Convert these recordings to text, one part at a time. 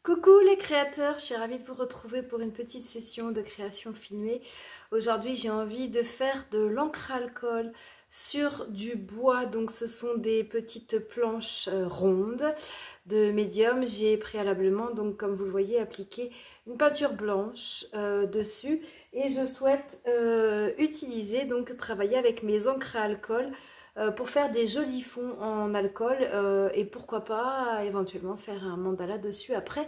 Coucou les créateurs, je suis ravie de vous retrouver pour une petite session de création filmée. Aujourd'hui, j'ai envie de faire de l'encre à alcool sur du bois. Donc ce sont des petites planches rondes de médium. J'ai préalablement, donc comme vous le voyez, appliqué une peinture blanche dessus et je souhaite utiliser, donc travailler avec mes encres à alcool pour faire des jolis fonds en alcool et pourquoi pas éventuellement faire un mandala dessus après.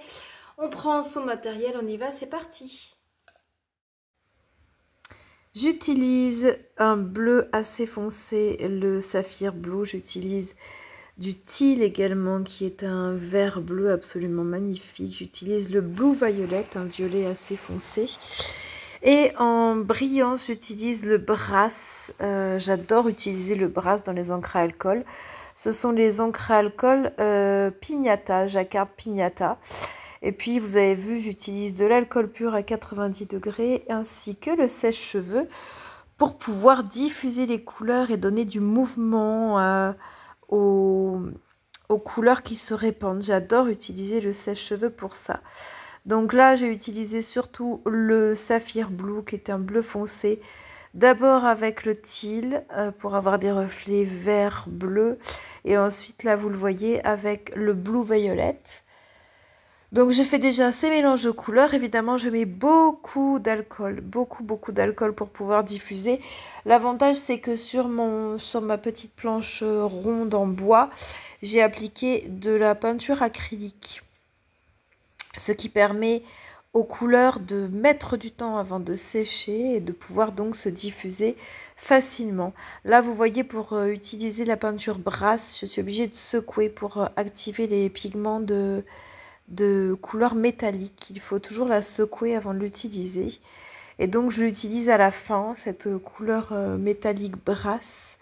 On prend son matériel, on y va, c'est parti. J'utilise un bleu assez foncé, le Saphir Blue. J'utilise du teal également, qui est un vert bleu absolument magnifique. J'utilise le Blue Violet, un violet assez foncé. Et en brillance, j'utilise le Brass. J'adore utiliser le Brass dans les encres à alcool. Ce sont les encres à alcool Pignata, Jacquard Pignata. Et puis, vous avez vu, j'utilise de l'alcool pur à 90 degrés ainsi que le sèche-cheveux pour pouvoir diffuser les couleurs et donner du mouvement aux couleurs qui se répandent. J'adore utiliser le sèche-cheveux pour ça. Donc là, j'ai utilisé surtout le Saphir Blue qui est un bleu foncé. D'abord avec le teal pour avoir des reflets vert bleu. Et ensuite, là, vous le voyez, avec le Blue Violet. Donc j'ai fait déjà ces mélanges de couleurs. Évidemment, je mets beaucoup d'alcool, beaucoup d'alcool pour pouvoir diffuser. L'avantage, c'est que sur ma petite planche ronde en bois, j'ai appliqué de la peinture acrylique. Ce qui permet aux couleurs de mettre du temps avant de sécher et de pouvoir donc se diffuser facilement. Là, vous voyez, pour utiliser la peinture Brass, je suis obligée de secouer pour activer les pigments de couleur métallique. Il faut toujours la secouer avant de l'utiliser. Et donc, je l'utilise à la fin, cette couleur métallique Brass.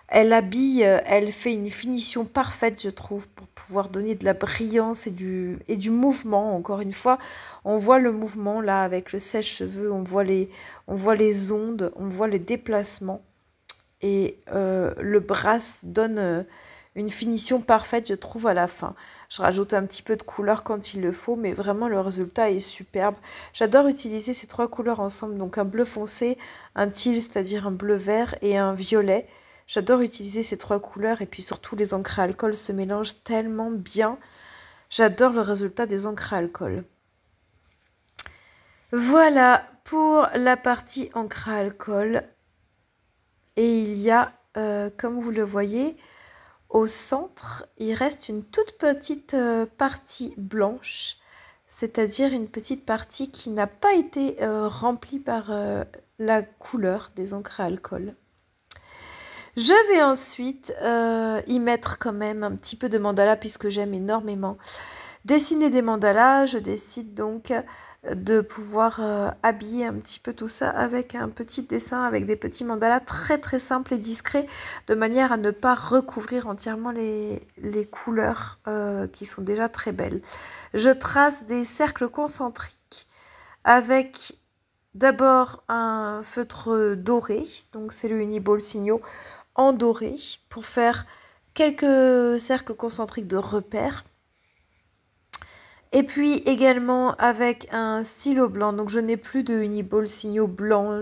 Elle habille, elle fait une finition parfaite, je trouve, pour pouvoir donner de la brillance et du mouvement. Encore une fois, on voit le mouvement là avec le sèche-cheveux, on voit les ondes, on voit les déplacements. Et le Brass donne une finition parfaite, je trouve, à la fin. Je rajoute un petit peu de couleur quand il le faut, mais vraiment le résultat est superbe. J'adore utiliser ces trois couleurs ensemble, donc un bleu foncé, un teal, c'est-à-dire un bleu vert, et un violet. J'adore utiliser ces trois couleurs, et puis surtout les encres à alcool se mélangent tellement bien. J'adore le résultat des encres à alcool. Voilà pour la partie encre à alcool. Et il y a, comme vous le voyez, au centre, il reste une toute petite partie blanche, c'est-à-dire une petite partie qui n'a pas été remplie par la couleur des encres à alcool. Je vais ensuite y mettre quand même un petit peu de mandala puisque j'aime énormément dessiner des mandalas. Je décide donc de pouvoir habiller un petit peu tout ça avec un petit dessin, avec des petits mandalas très simples et discrets, de manière à ne pas recouvrir entièrement les couleurs qui sont déjà très belles. Je trace des cercles concentriques avec d'abord un feutre doré, donc c'est le Uniball Signo en doré, pour faire quelques cercles concentriques de repères. Et puis également avec un stylo blanc, donc je n'ai plus de Uniball Signo blanc,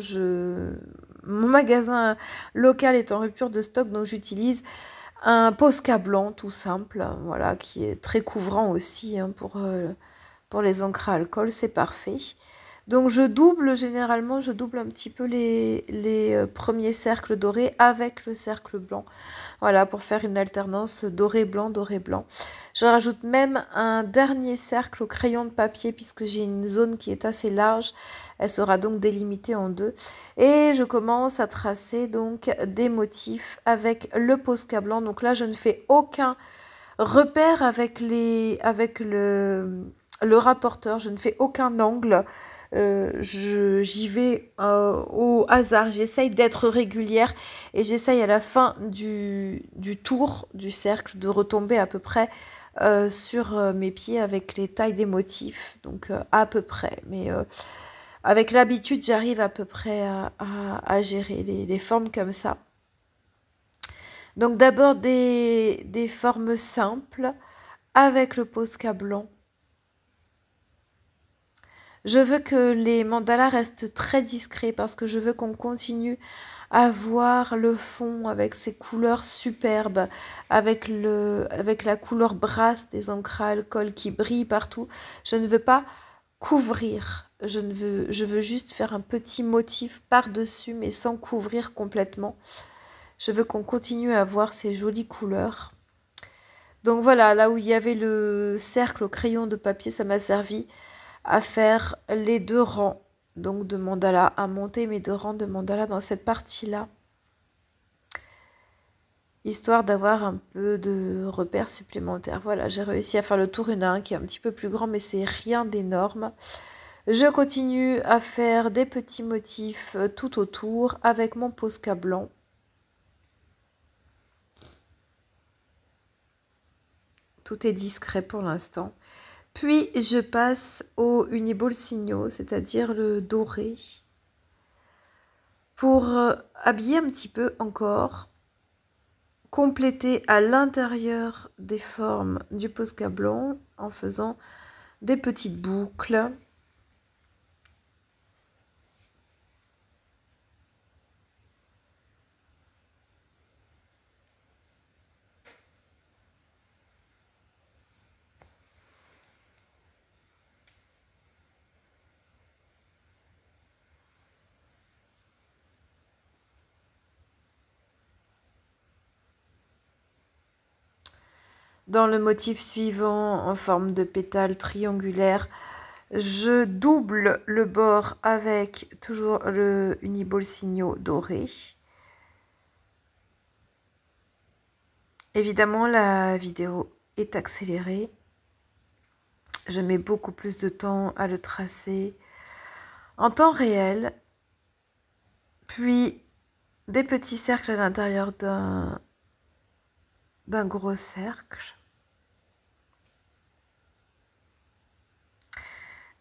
mon magasin local est en rupture de stock, donc j'utilise un Posca blanc tout simple, voilà, qui est très couvrant aussi hein, pour les encres à alcool, c'est parfait. Donc généralement je double un petit peu les premiers cercles dorés avec le cercle blanc. Voilà, pour faire une alternance doré-blanc, doré-blanc. Je rajoute même un dernier cercle au crayon de papier puisque j'ai une zone qui est assez large. Elle sera donc délimitée en deux. Et je commence à tracer donc des motifs avec le Posca blanc. Donc là, je ne fais aucun repère avec le rapporteur. Je ne fais aucun angle. J'y vais au hasard, j'essaye d'être régulière et j'essaye à la fin du tour du cercle de retomber à peu près sur mes pieds avec les tailles des motifs, donc à peu près, mais avec l'habitude j'arrive à peu près à gérer les formes comme ça. Donc d'abord des formes simples avec le Posca blanc. Je veux que les mandalas restent très discrets parce que je veux qu'on continue à voir le fond avec ses couleurs superbes, avec la couleur brasse des encres à alcool qui brillent partout. Je ne veux pas couvrir, je veux juste faire un petit motif par-dessus mais sans couvrir complètement. Je veux qu'on continue à voir ces jolies couleurs. Donc voilà, là où il y avait le cercle au crayon de papier, ça m'a servi à faire les 2 rangs donc de mandala, à monter mes 2 rangs de mandala dans cette partie-là, histoire d'avoir un peu de repères supplémentaires. Voilà, j'ai réussi à faire le tour. Il y en a un qui est un petit peu plus grand, mais c'est rien d'énorme. Je continue à faire des petits motifs tout autour avec mon Posca blanc. Tout est discret pour l'instant. Puis je passe au Uniball Signaux, c'est-à-dire le doré, pour habiller un petit peu encore, compléter à l'intérieur des formes du Posca blanc en faisant des petites boucles. Dans le motif suivant, en forme de pétale triangulaire, je double le bord avec toujours le Uniball Signaux doré. Évidemment, la vidéo est accélérée. Je mets beaucoup plus de temps à le tracer en temps réel. Puis, des petits cercles à l'intérieur d'un gros cercle.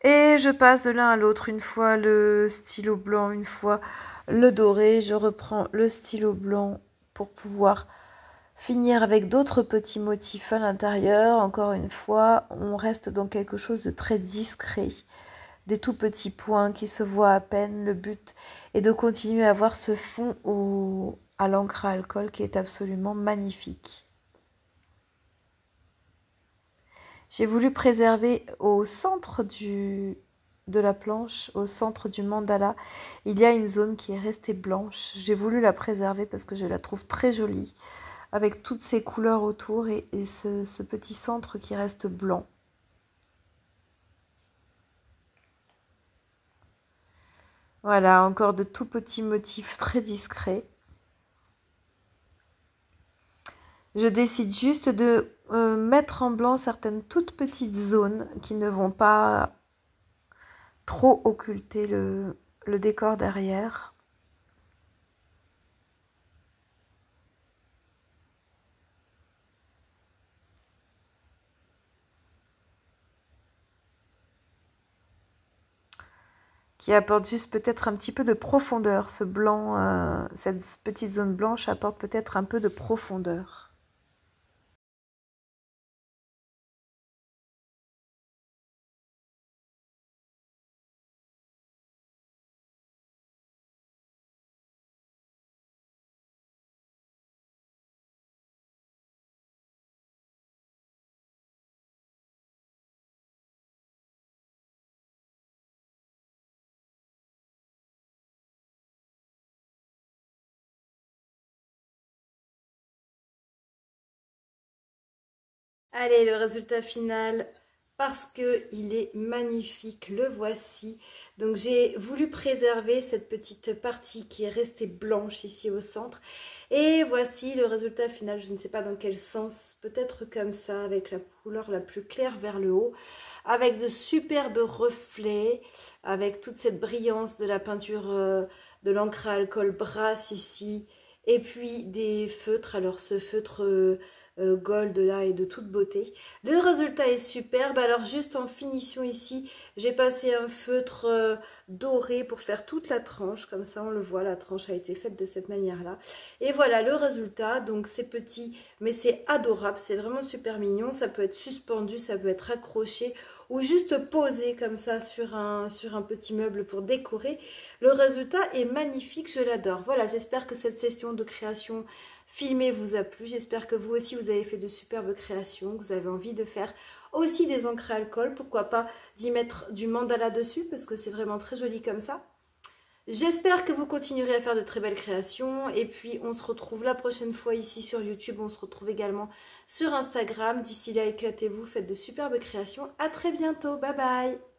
Et je passe de l'un à l'autre, une fois le stylo blanc, une fois le doré. Je reprends le stylo blanc pour pouvoir finir avec d'autres petits motifs à l'intérieur. Encore une fois, on reste dans quelque chose de très discret. Des tout petits points qui se voient à peine. Le but est de continuer à voir ce fond à l'encre à alcool qui est absolument magnifique. J'ai voulu préserver au centre de la planche, au centre du mandala, il y a une zone qui est restée blanche. J'ai voulu la préserver parce que je la trouve très jolie, avec toutes ces couleurs autour et ce petit centre qui reste blanc. Voilà, encore de tout petits motifs très discrets. Je décide juste de mettre en blanc certaines toutes petites zones qui ne vont pas trop occulter le décor derrière. Qui apporte juste peut-être un petit peu de profondeur. Ce blanc, cette petite zone blanche apporte peut-être un peu de profondeur. Allez, le résultat final, parce qu'il est magnifique, le voici. Donc j'ai voulu préserver cette petite partie qui est restée blanche ici au centre. Et voici le résultat final, je ne sais pas dans quel sens, peut-être comme ça, avec la couleur la plus claire vers le haut, avec de superbes reflets, avec toute cette brillance de la peinture de l'encre à alcool brasse ici, et puis des feutres. Alors ce feutre gold là est de toute beauté. Le résultat est superbe. Alors juste en finition ici, j'ai passé un feutre doré pour faire toute la tranche. Comme ça on le voit, la tranche a été faite de cette manière là. Et voilà le résultat. Donc c'est petit mais c'est adorable. C'est vraiment super mignon. Ça peut être suspendu, ça peut être accroché ou juste posé comme ça sur un petit meuble pour décorer. Le résultat est magnifique, je l'adore. Voilà, j'espère que cette session de création filmée vous a plu. J'espère que vous aussi vous avez fait de superbes créations, que vous avez envie de faire aussi des encres à alcool. Pourquoi pas d'y mettre du mandala dessus parce que c'est vraiment très joli comme ça. J'espère que vous continuerez à faire de très belles créations et puis on se retrouve la prochaine fois ici sur YouTube, on se retrouve également sur Instagram. D'ici là, éclatez-vous, faites de superbes créations. À très bientôt, bye bye!